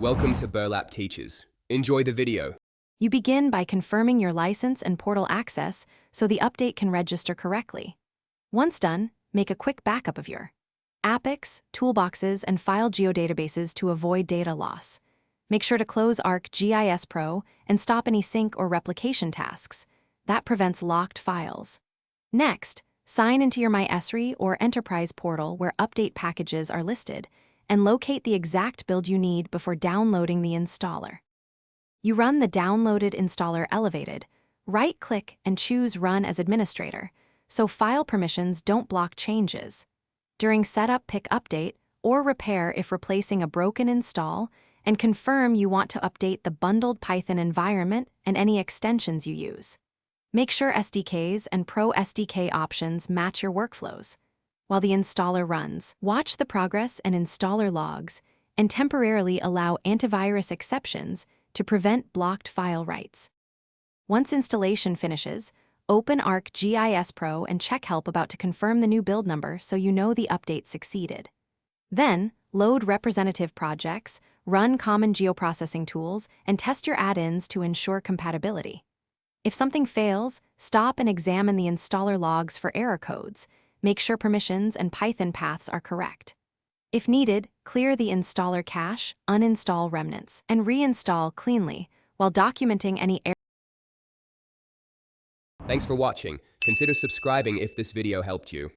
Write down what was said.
Welcome to Burlap Teachers. Enjoy the video. You begin by confirming your license and portal access so the update can register correctly. Once done, make a quick backup of your APICs, toolboxes, and file geodatabases to avoid data loss. Make sure to close ArcGIS Pro and stop any sync or replication tasks. That prevents locked files. Next, sign into your MyEsri or Enterprise portal where update packages are listed, and locate the exact build you need before downloading the installer. You run the downloaded installer elevated, right-click and choose Run as Administrator, so file permissions don't block changes. During setup, pick Update or Repair if replacing a broken install, and confirm you want to update the bundled Python environment and any extensions you use. Make sure SDKs and Pro SDK options match your workflows. While the installer runs, watch the progress and installer logs, and temporarily allow antivirus exceptions to prevent blocked file writes. Once installation finishes, open ArcGIS Pro and check help about to confirm the new build number so you know the update succeeded. Then, load representative projects, run common geoprocessing tools, and test your add-ins to ensure compatibility. If something fails, stop and examine the installer logs for error codes. Make sure permissions and Python paths are correct. If needed, clear the installer cache, uninstall remnants, and reinstall cleanly while documenting any errors. Thanks for watching. Consider subscribing if this video helped you.